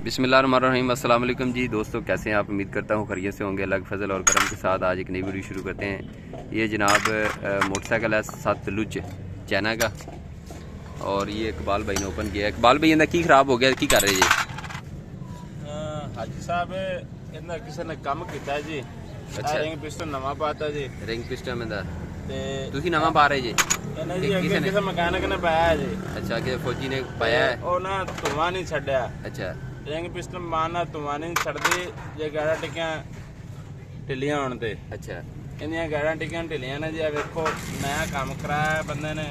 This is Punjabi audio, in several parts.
बिस्मिल्लाहिर्रहमानिर्रहीम। अस्सलाम वालेकुम जी दोस्तों, कैसे हैं आप? उम्मीद करता हूँ खैरियत से होंगे। अल्लाह के फजल और करम के साथ आज एक नई वीडियो शुरू करते हैं। ये जनाब मोटरसाइकिल है सतलुज चाइना का, और ये इकबाल भाई ने ओपन किया। इकबाल भाई इन्हें की खराब हो गया, की कर रहे जी? हाजी साहब इन्हें किसी ने कम किया जी। अच्छा, रिंग पिस्टन नवा पाता जी। रिंग पिस्टन ਦਾ ਤੁਸੀਂ ਨਵਾਂ ਪਾ ਰਹੇ ਜੀ? ਇਹਨੇ ਜੀ ਅੱਗੇ ਕਿਸੇ ਮਕੈਨਿਕ ਨੇ ਪਾਇਆ ਜੀ। ਅੱਛਾ, ਕਿ ਫੌਜੀ ਨੇ ਪਾਇਆ ਹੈ। ਉਹ ਨਾ ਧੂਆਂ ਨਹੀਂ ਛੱਡਿਆ। ਅੱਛਾ, ਰਿੰਗ ਪਿਸਟਨ ਮਾਰਨਾ ਧੂਆਂ ਨਹੀਂ ਛੱਡਦੀ ਜੇ ਗਾੜਾ ਟਿਕਿਆਂ ਢਿੱਲੀਆਂ ਹੋਣ ਤੇ। ਅੱਛਾ, ਇਹਦੀਆਂ ਗਾੜਾ ਟਿਕਿਆਂ ਢਿੱਲੀਆਂ ਨੇ ਜੀ। ਆ ਵੇਖੋ ਨया ਕੰਮ ਕਰਾਇਆ ਬੰਦੇ ਨੇ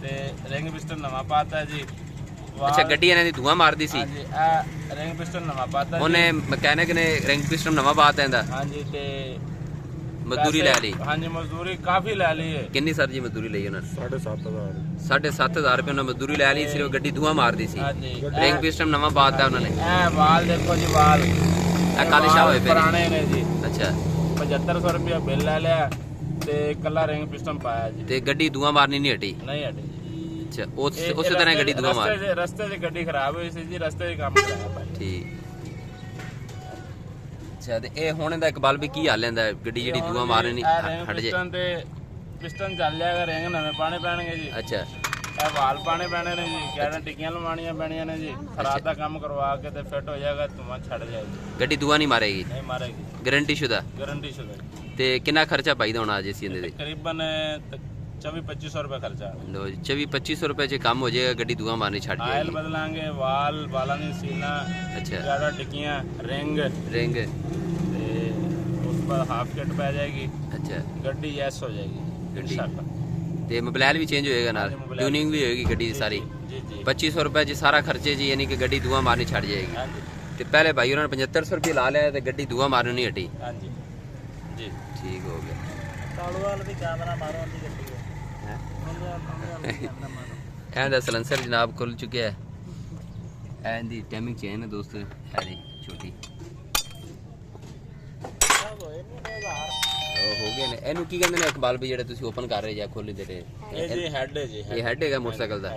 ਤੇ ਰਿੰਗ ਪਿਸਟਨ ਨਵਾਂ ਪਾਤਾ ਜੀ। ਅੱਛਾ, ਗੱਡੀ ਇਹਨਾਂ ਦੀ ਧੂਆਂ ਮਾਰਦੀ ਸੀ। ਹਾਂਜੀ, ਆ ਰਿੰਗ ਪਿਸਟਨ ਨਵਾਂ ਪਾਤਾ ਜੀ। ਉਹਨੇ ਮਕੈਨਿਕ ਨੇ ਰਿੰਗ ਪਿਸਟਨ ਨਵਾਂ ਪਾਤਾ ਇਹਦਾ। ਹਾਂਜੀ, ਤੇ ਮਜ਼ਦੂਰੀ ਲੈ ਲਈ। ਹਾਂਜੀ, ਮਜ਼ਦੂਰੀ ਕਾਫੀ ਲੈ ਲਈ ਹੈ। ਕਿੰਨੀ ਸਰ ਜੀ ਮਜ਼ਦੂਰੀ ਲਈ ਉਹਨਾਂ ਨੇ? 7,500 7,500 ਰੁਪਏ ਉਹਨਾਂ ਮਜ਼ਦੂਰੀ ਲੈ ਲਈ, ਸਿਰਫ ਗੱਡੀ ਧੂਆਂ ਮਾਰਦੀ ਸੀ। ਹਾਂਜੀ, ਰਿੰਗ ਪਿਸਟਨ ਨਵਾਂ ਪਾਤਾ ਉਹਨਾਂ ਨੇ। ਇਹ ਵਾਲ ਦੇਖੋ ਜੀ, ਵਾਲ ਇਹ ਕਾਲੇ ਸ਼ਾਹ ਹੋਏ ਪਏ ਪੁਰਾਣੇ ਨੇ ਜੀ। ਅੱਛਾ, 7500 ਰੁਪਏ ਬਿੱਲ ਲੈ ਲਿਆ ਤੇ ਕੱਲਾ ਰਿੰਗ ਪਿਸਟਨ ਪਾਇਆ ਜੀ। ਤੇ ਗੱਡੀ ਧੂਆਂ ਮਾਰਨੀ ਨਹੀਂ ਹਟੀ? ਨਹੀਂ ਹਟੀ ਜੀ। ਅੱਛਾ, ਉਸੇ ਤਰ੍ਹਾਂ ਗੱਡੀ ਧੂਆਂ ਮਾਰ। ਰਸਤੇ 'ਚ ਗੱਡੀ ਖਰਾਬ ਹੋਈ ਸੀ ਜੀ, ਰਸਤੇ 'ਚ ਕੰਮ ਕਰਾਇਆ ਭਾਈ। ਠੀਕ। ਅੱਛਾ, ਤੇ ਇਹ ਹੁਣ ਇਹਦਾ ਇਕਬਾਲ ਵੀ ਕੀ ਹਾਲ ਲੈਂਦਾ ਗੱਡੀ ਜਿਹੜੀ ਧੂਆਂ ਮਾਰਨੀ ਨਹੀਂ ਹਟ ਜੇ? ਪਿਸਟਨ ਤੇ ਪਿਸਟਨ ਚੱਲ ਜਾਏਗਾ, ਰਿੰਗ ਨਵੇਂ ਪਾਣੇ ਪੈਣਗੇ ਜੀ। ਅੱਛਾ, ਇਹ ਵਾਲ ਪਾਣੇ ਪੈਣੇ ਨੇ ਜੀ, ਗੈਰਾਂ ਟਿੱਕੀਆਂ ਲਵਾਉਣੀਆਂ ਪੈਣੀਆਂ ਨੇ ਜੀ। ਖਰਾਬ ਦਾ ਕੰਮ ਕਰਵਾ ਕੇ ਤੇ ਫਿੱਟ ਹੋ ਜਾਏਗਾ, ਧੂਆਂ ਛੱਡ ਜਾਏਗੀ। ਗੱਡੀ ਧੂਆਂ ਨਹੀਂ ਮਾਰੇਗੀ? ਨਹੀਂ ਮਾਰੇਗੀ, ਗਾਰੰਟੀ ਸ਼ੁਦਾ? ਗਾਰੰਟੀ ਸ਼ੁਦਾ। ਤੇ ਕਿੰਨਾ ਖਰਚਾ ਪਾਈਦਾ ਹੋਣਾ ਅੱਜ ਅਸੀਂ ਇਹਦੇ ਤੇ? ਤਕਰੀਬਨ 24-2500 ਰੁਪਏ ਖਰਚਾ। ਲੋ ਜੀ, 24-2500 ਰੁਪਏ 'ਚ ਕੰਮ ਹੋ ਜਾਏਗਾ, ਗੱਡੀ ਧੂਆਂ ਮਾਰਨੀ ਛੱਡ ਆਇਲ ਜਾਏਗੀ। ਬਦਲਾਂਗੇ, ਵਾਲਾਂ ਦੀ ਸੀਨਾ, ਅੱਛਾ, ਗੈਰਾਂ ਟਿੱਕੀਆਂ, ਰਿੰਗ ਰਿੰਗ, ਤੇ ਉਸ ਤੋਂ ਬਾਅਦ ਹਾਫ ਕਿਟ ਪੈ ਜਾਏਗੀ। ਅੱਛਾ, ਗੱਡੀ ਯੈਸ ਹੋ ਜਾਏਗੀ ਇਨਸ਼ਾਅੱਲਾ। ਤੇ ਮੋਬਾਈਲ ਵੀ ਚੇਂਜ ਹੋਏਗਾ ਨਾਲ, ਟਿਊਨਿੰਗ ਵੀ ਹੋਏਗੀ ਗੱਡੀ ਦੀ ਸਾਰੀ। ਜੀ ਜੀ, 2500 ਰੁਪਏ 'ਚ ਸਾਰਾ ਖਰਚੇ ਜੀ, ਯਾਨੀ ਕਿ ਗੱਡੀ ਧੂਆਂ ਮਾਰਨੀ ਛੱਡ ਜਾਏਗੀ। ਹਾਂਜੀ ਤੇ ਪਹਿਲੇ ਭਾਈ ਉਹਨਾਂ ਨੇ 7500 ਰੁਪਏ ਲਾ ਲਿਆ ਤੇ ਗੱਡੀ ਧੂਆਂ ਮਾਰਨ ਨਹੀਂ ਹਟੀ। ਹਾਂਜੀ ਜੀ। ਠੀਕ ਹੋ ਗਿਆ। ਤਾਲੂਵਾਲ ਦੀ ਕੈਮਰਾ ਮਾਰੋ ਆਂਦੀ ਗੱਡੀ ਹੈ। ਇਹਦਾ ਸਲੈਂਸਰ ਜਨਾਬ ਖੁੱਲ ਚੁੱਕਿਆ ਹੈ। ਇਹਦੀ ਟਾਈਮਿੰਗ ਚੇਨ ਹੈ ਦੋਸਤ, ਹੈ ਜੀ ਛੋਟੀ। ਹੋ ਗਏ ਨੇ। ਇਹਨੂੰ ਕੀ ਕਹਿੰਦੇ ਨੇ ਇਕਬਾਲ ਵੀ ਜਿਹੜੇ ਤੁਸੀਂ ਓਪਨ ਕਰ ਰਹੇ ਜਾਂ ਖੋਲੀ ਦੇ ਰਹੇ? ਇਹ ਜੀ ਹੈਡ ਹੈ ਜੀ। ਇਹ ਹੈਡ ਹੈਗਾ ਮੋਟਰਸਾਈਕਲ ਦਾ।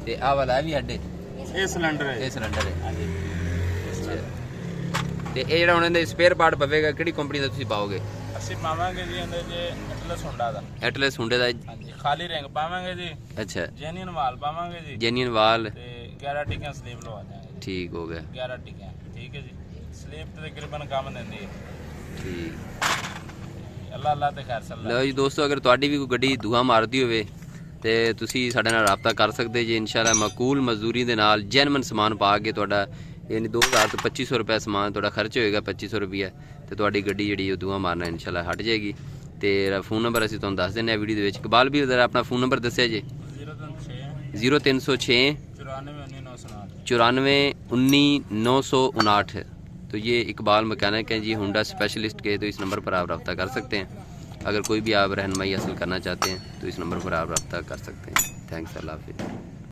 ਤੇ ਆਹ ਵਾਲਾ ਵੀ ਹੈਡ ਹੈ? ਇਹ ਸਿਲੰਡਰ ਹੈ। ਇਹ ਸਿਲੰਡਰ ਹੈ। ਹਾਂਜੀ। ਤੇ ਇਹ ਜਿਹੜਾ ਉਹਨਾਂ ਦੇ ਸਪੇਅਰ ਪਾਰਟ ਪਵੇਗਾ ਕਿਹੜੀ ਕੰਪਨੀ ਦਾ ਤੁਸੀਂ ਪਾਓਗੇ? ਅਸੀਂ ਪਾਵਾਂਗੇ ਜੀ ਇਹਦੇ 'ਚ ਐਟਲਸ ਹੁੰਡਾ ਦਾ। ਐਟਲਸ ਹੁੰਡੇ ਦਾ? ਹਾਂਜੀ, ਖਾਲੀ ਰਿੰਗ ਪਾਵਾਂਗੇ ਜੀ। ਅੱਛਾ, ਜੈਨੂਇਨ ਵਾਲ ਪਾਵਾਂਗੇ ਜੀ। ਜੈਨੂਇਨ ਵਾਲ ਤੇ 11 ਟਿੱਕੀਆਂ ਸਲੀਪ ਲਵਾ ਦਿਆਂਗੇ। ਠੀਕ ਹੋ ਗਿਆ। 11 ਟਿੱਕੀਆਂ ਠੀਕ ਹੈ ਜੀ। ਸਲੀਪ ਤੇ ਤਕਰੀਬਨ ਕੰਮ ਦਿੰਦੀ ਹੈ। ਠੀਕ। ਅੱਲਾ ਤੇ ਖੈਰ ਸੱਲਾ। ਲਓ ਜੀ ਦੋਸਤੋ, ਅਗਰ ਤੁਹਾਡੀ ਵੀ ਕੋਈ ਗੱਡੀ ਧੂਆਂ ਮਾਰਦੀ ਹੋਵੇ ਤੇ ਤੁਸੀਂ ਸਾਡੇ ਨਾਲ ਰਾਬਤਾ ਕਰ ਸਕਦੇ ਜੀ। ਇਨਸ਼ਾਅੱਲਾ ਮਾਕੂਲ ਮਜ਼ਦੂਰੀ ਦੇ ਨਾਲ ਜੈਨੂਇਨ ਸਮਾਨ ਪਾ ਕੇ ਤੁਹਾਡਾ ਯਾਨੀ 2000 ਤੋਂ 2500 ਰੁਪਏ ਸਮਾਨ ਤੁਹਾਡਾ ਖਰਚ ਹੋਏਗਾ, 2500 ਰੁਪਏ, ਤੇ ਤੁਹਾਡੀ ਗੱਡੀ ਜਿਹੜੀ ਉਹ ਧੂਆਂ ਮਾਰਨਾ ਇਨਸ਼ਾਅੱਲਾ ਹਟ ਜਾਏਗੀ। ਤੇ ਫੋਨ ਨੰਬਰ ਅਸੀਂ ਤੁਹਾਨੂੰ ਦੱਸ ਦਿੰਦੇ ਹਾਂ ਵੀਡੀਓ ਦੇ ਵਿੱਚ। ਇਕਬਾਲ ਵੀ ਉਧਰ ਆਪਣਾ ਫੋਨ ਨੰਬਰ ਦੱਸਿਆ ਜੀ। 0306 94 19 959। तो ये इकबाल मकैनिक हैं जी, होंडा स्पेशलिस्ट के। तो इस नंबर पर आप रब्ता कर सकते हैं। अगर कोई भी आप रहनुमाई हासिल करना चाहते हैं तो इस नंबर पर आप रब्ता कर सकते हैं। थैंक्स, अल्लाह हाफिज़।